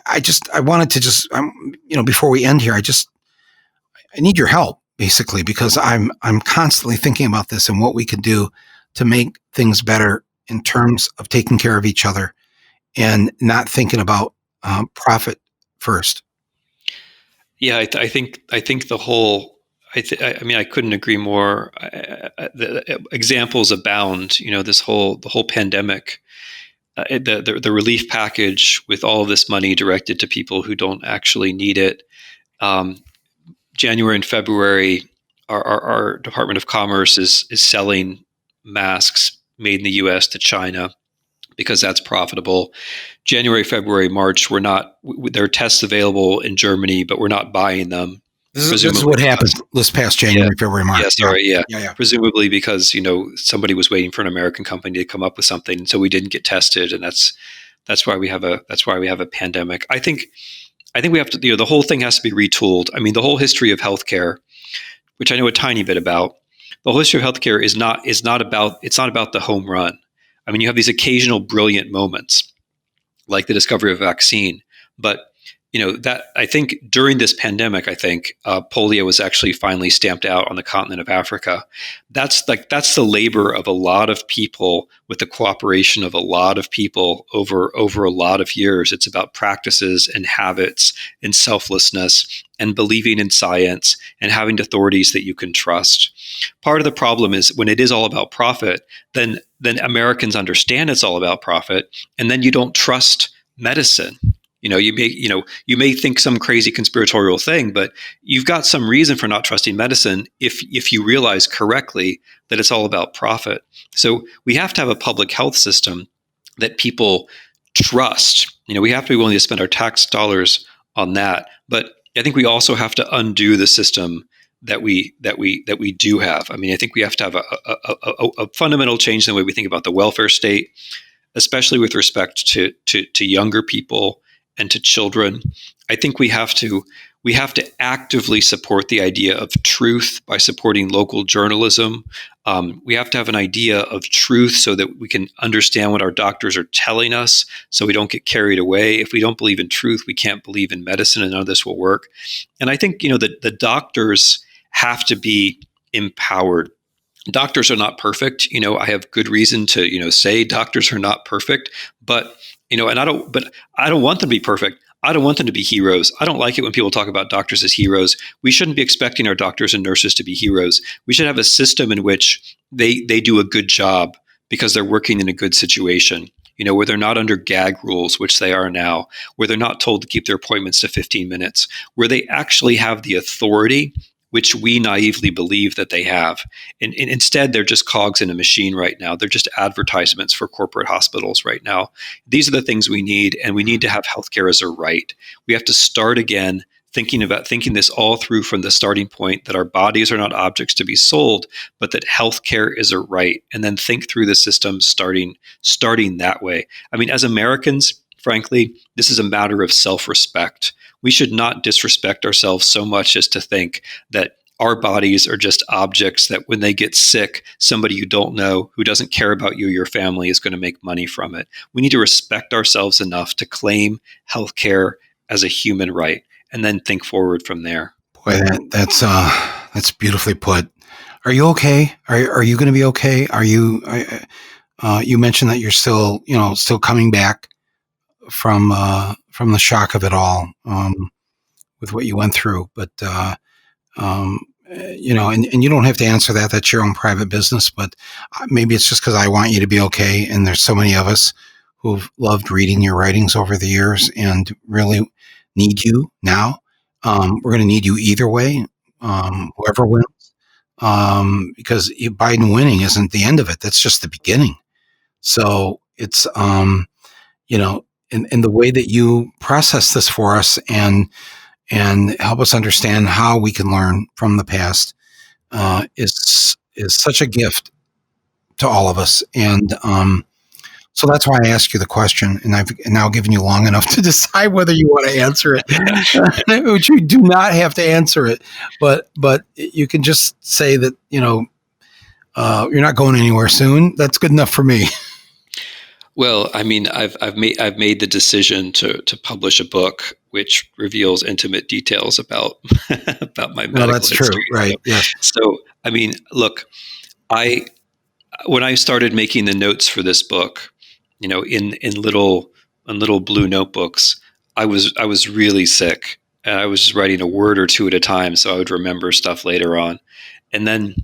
I wanted to before we end here, I need your help basically, because I'm constantly thinking about this and what we could do to make things better in terms of taking care of each other and not thinking about profit first. Yeah, I think the whole. I couldn't agree more. The examples abound. The whole pandemic, the relief package with all of this money directed to people who don't actually need it. January and February, our Department of Commerce is selling masks made in the U.S. to China because that's profitable. January, February, March, there are tests available in Germany, but we're not buying them. This is what happened this past January, February, March. Yeah. Presumably because, somebody was waiting for an American company to come up with something. And so we didn't get tested. And that's why we have a pandemic. I think we have to, the whole thing has to be retooled. I mean, the whole history of healthcare, which I know a tiny bit about, the whole history of healthcare is not about the home run. I mean, you have these occasional brilliant moments like the discovery of a vaccine, but that I think during this pandemic, polio was actually finally stamped out on the continent of Africa. That's the labor of a lot of people with the cooperation of a lot of people over a lot of years. It's about practices and habits and selflessness and believing in science and having authorities that you can trust. Part of the problem is when it is all about profit, then Americans understand it's all about profit, and then you don't trust medicine. You may think some crazy conspiratorial thing, but you've got some reason for not trusting medicine if you realize correctly that it's all about profit. So we have to have a public health system that people trust. We have to be willing to spend our tax dollars on that. But I think we also have to undo the system that we do have. I mean, I think we have to have a fundamental change in the way we think about the welfare state, especially with respect to younger people and to children. I think we have to actively support the idea of truth by supporting local journalism. We have to have an idea of truth so that we can understand what our doctors are telling us, so we don't get carried away. If we don't believe in truth, we can't believe in medicine, and none of this will work. And I think the doctors have to be empowered. Doctors are not perfect. I have good reason to say doctors are not perfect, but I don't want them to be perfect. I don't want them to be heroes. I don't like it when people talk about doctors as heroes. We shouldn't be expecting our doctors and nurses to be heroes. We should have a system in which they do a good job because they're working in a good situation, where they're not under gag rules, which they are now, where they're not told to keep their appointments to 15 minutes, where they actually have the authority which we naively believe that they have. And instead, they're just cogs in a machine right now. They're just advertisements for corporate hospitals right now. These are the things we need, and we need to have healthcare as a right. We have to start again thinking this all through from the starting point that our bodies are not objects to be sold, but that healthcare is a right, and then think through the system starting that way. I mean, as Americans, frankly, this is a matter of self-respect. We should not disrespect ourselves so much as to think that our bodies are just objects that when they get sick, somebody you don't know who doesn't care about you or your family is going to make money from it. We need to respect ourselves enough to claim healthcare as a human right and then think forward from there. Boy, that's beautifully put. Are you okay? Are you going to be okay? Are you? You mentioned that you're still coming back from the shock of it all, with what you went through. But and you don't have to answer that. That's your own private business. But maybe it's just because I want you to be okay. And there's so many of us who've loved reading your writings over the years and really need you now. We're going to need you either way, whoever wins, because Biden winning isn't the end of it. That's just the beginning. So it's in the way that you process this for us and help us understand how we can learn from the past is such a gift to all of us. And so that's why I asked you the question, and I've now given you long enough to decide whether you want to answer it, which you do not have to answer it, but you can just say that you're not going anywhere soon. That's good enough for me. Well, I mean, I've made the decision to publish a book which reveals intimate details about about my medical that's history. True, right? Yes. So, I mean, look, when I started making the notes for this book, in little blue notebooks, I was really sick, and I was just writing a word or two at a time, so I would remember stuff later on. And then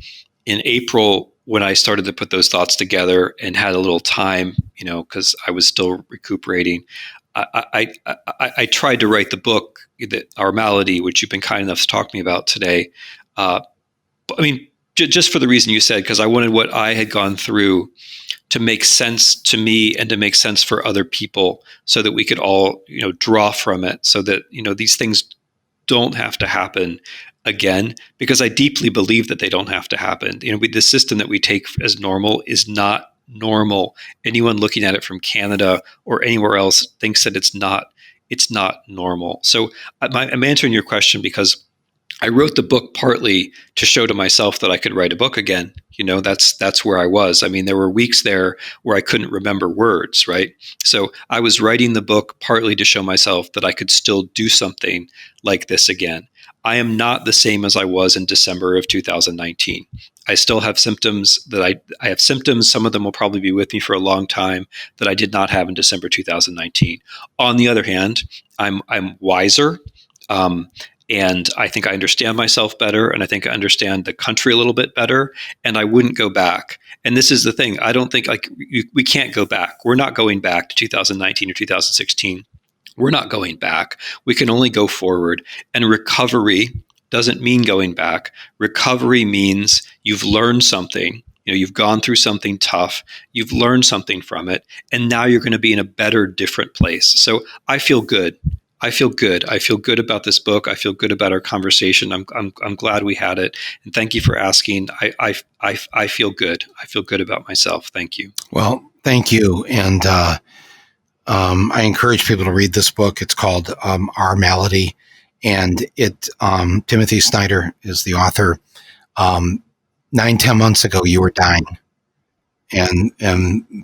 in April, when I started to put those thoughts together and had a little time, because I was still recuperating, I tried to write the book, Our Malady, which you've been kind enough to talk to me about today. I mean, just for the reason you said, because I wanted what I had gone through to make sense to me and to make sense for other people, so that we could all, draw from it, so that, these things don't have to happen again, because I deeply believe that they don't have to happen. The system that we take as normal is not normal. Anyone looking at it from Canada or anywhere else thinks that it's not normal. So I'm answering your question because I wrote the book partly to show to myself that I could write a book again. That's where I was. I mean, there were weeks there where I couldn't remember words, right? So I was writing the book partly to show myself that I could still do something like this again. I am not the same as I was in December of 2019. I still have symptoms that I have symptoms. Some of them will probably be with me for a long time that I did not have in December 2019. On the other hand, I'm wiser. And I think I understand myself better, and I think I understand the country a little bit better, and I wouldn't go back. And this is the thing. I don't think we can't go back. We're not going back to 2019 or 2016. We're not going back. We can only go forward. And recovery doesn't mean going back. Recovery means you've learned something. You've gone through something tough. You've learned something from it. And now you're going to be in a better, different place. So I feel good. I feel good. I feel good about this book. I feel good about our conversation. I'm glad we had it. And thank you for asking. I feel good. I feel good about myself. Thank you. Well, thank you. And I encourage people to read this book. It's called Our Malady, and Timothy Snyder is the author. 9-10 months ago, you were dying, and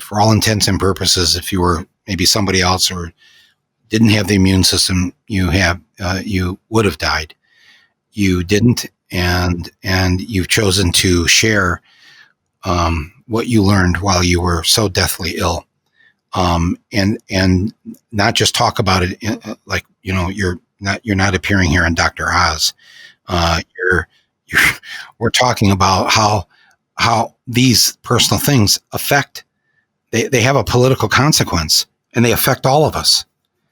for all intents and purposes, if you were maybe somebody else or didn't have the immune system you would have died. You didn't, and you've chosen to share what you learned while you were so deathly ill. And not just talk about it like, you're not appearing here on Dr. Oz. We're talking about how these personal things they have a political consequence, and they affect all of us.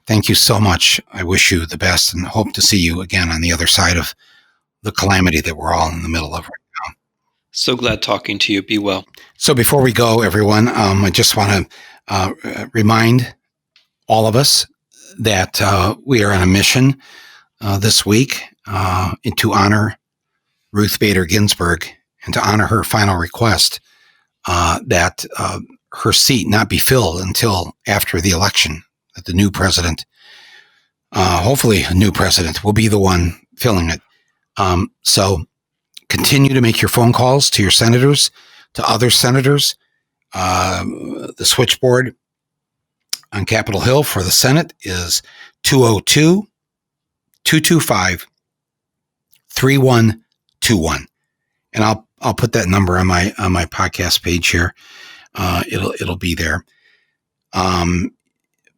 Thank you so much. I wish you the best and hope to see you again on the other side of the calamity that we're all in the middle of right now. So glad talking to you. Be well. So before we go, everyone, I just want to remind all of us that we are on a mission this week to honor Ruth Bader Ginsburg and to honor her final request that her seat not be filled until after the election, that the new president, hopefully a new president, will be the one filling it. So continue to make your phone calls to your senators, to other senators. The switchboard on Capitol Hill for the Senate is 202-225-3121. And I'll put that number on my podcast page here. It'll be there.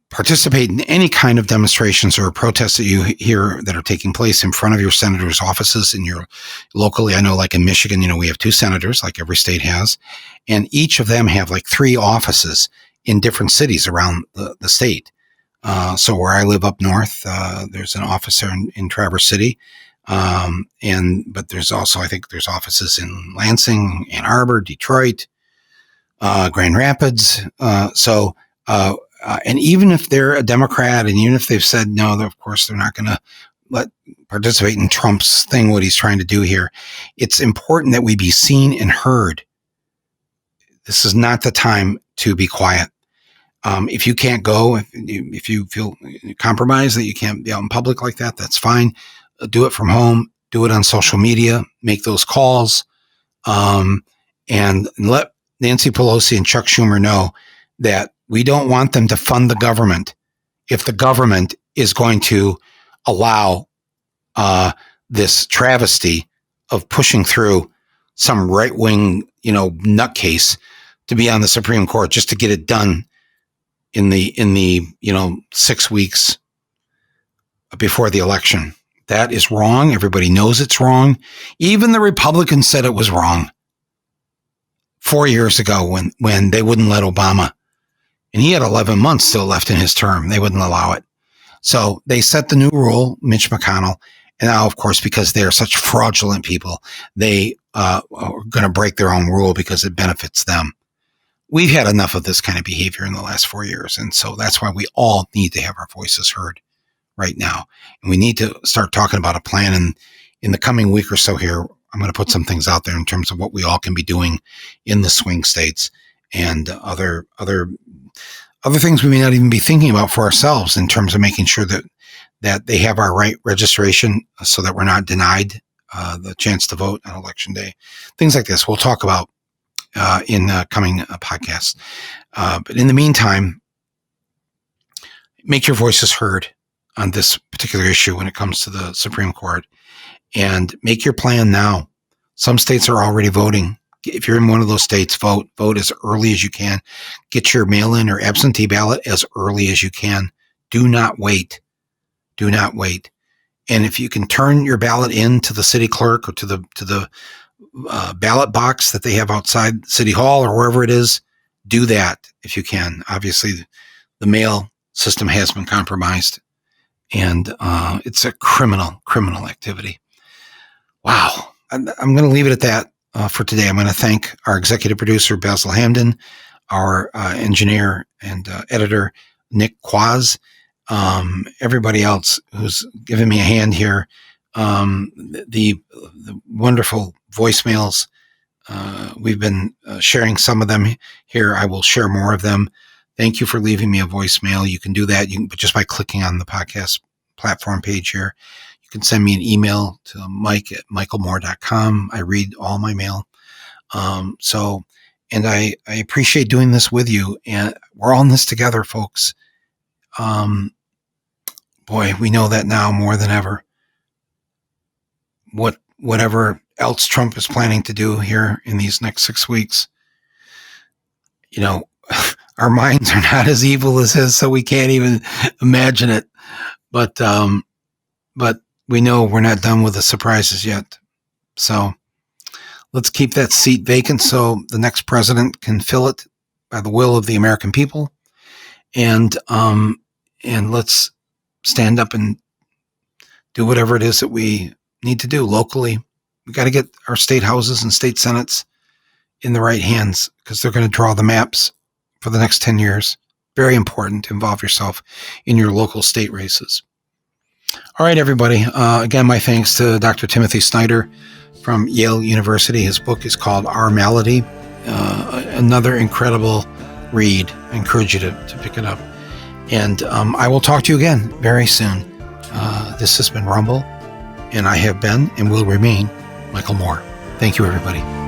Participate in any kind of demonstrations or protests that you hear that are taking place in front of your senator's offices in your locally. I know, like in Michigan, we have 2 senators, like every state has, and each of them have like 3 offices in different cities around the state. So where I live up north, there's an office in Traverse City. But there's also, I think there's offices in Lansing, Ann Arbor, Detroit, Grand Rapids. And even if they're a Democrat, and even if they've said no, of course they're not going to participate in Trump's thing, what he's trying to do here, it's important that we be seen and heard. This is not the time to be quiet. If you can't go, if you feel compromised that you can't be out in public like that, that's fine. Do it from home. Do it on social media. Make those calls, and let Nancy Pelosi and Chuck Schumer know that we don't want them to fund the government if the government is going to allow this travesty of pushing through some right-wing, nutcase to be on the Supreme Court just to get it done in the 6 weeks before the election. That is wrong. Everybody knows it's wrong. Even the Republicans said it was wrong 4 years ago when they wouldn't let Obama. And he had 11 months still left in his term. They wouldn't allow it. So they set the new rule, Mitch McConnell. And now, of course, because they are such fraudulent people, they are going to break their own rule because it benefits them. We've had enough of this kind of behavior in the last 4 years. And so that's why we all need to have our voices heard right now. And we need to start talking about a plan. In the coming week or so here, I'm going to put some things out there in terms of what we all can be doing in the swing states and other things we may not even be thinking about for ourselves in terms of making sure that they have our right registration so that we're not denied the chance to vote on election day. Things like this we'll talk about in coming podcasts. But in the meantime, make your voices heard on this particular issue when it comes to the Supreme Court, and make your plan now. Some states are already voting. If you're in one of those states, vote as early as you can. Get your mail-in or absentee ballot as early as you can. Do not wait. Do not wait. And if you can turn your ballot in to the city clerk or to the ballot box that they have outside City Hall or wherever it is, do that if you can. Obviously, the mail system has been compromised. And it's a criminal activity. Wow. I'm going to leave it at that for today. I'm going to thank our executive producer, Basil Hamden, our engineer and editor, Nick Quaz, everybody else who's given me a hand here, the wonderful voicemails. We've been sharing some of them here. I will share more of them. Thank you for leaving me a voicemail. You can do that just by clicking on the podcast platform page here. You can send me an email to mike@michaelmoore.com. I read all my mail. And I appreciate doing this with you. And we're all in this together, folks. Boy, we know that now more than ever. Whatever else Trump is planning to do here in these next 6 weeks, our minds are not as evil as his, so we can't even imagine it. But we know we're not done with the surprises yet. So let's keep that seat vacant so the next president can fill it by the will of the American people. And let's stand up and do whatever it is that we need to do locally. We got to get our state houses and state senates in the right hands, because they're going to draw the maps for the next 10 years. Very important to involve yourself in your local state races. All right, everybody. Again, my thanks to Dr. Timothy Snyder from Yale University. His book is called Our Malady. Another incredible read. I encourage you to pick it up. And I will talk to you again very soon. This has been Rumble, and I have been and will remain Michael Moore. Thank you, everybody.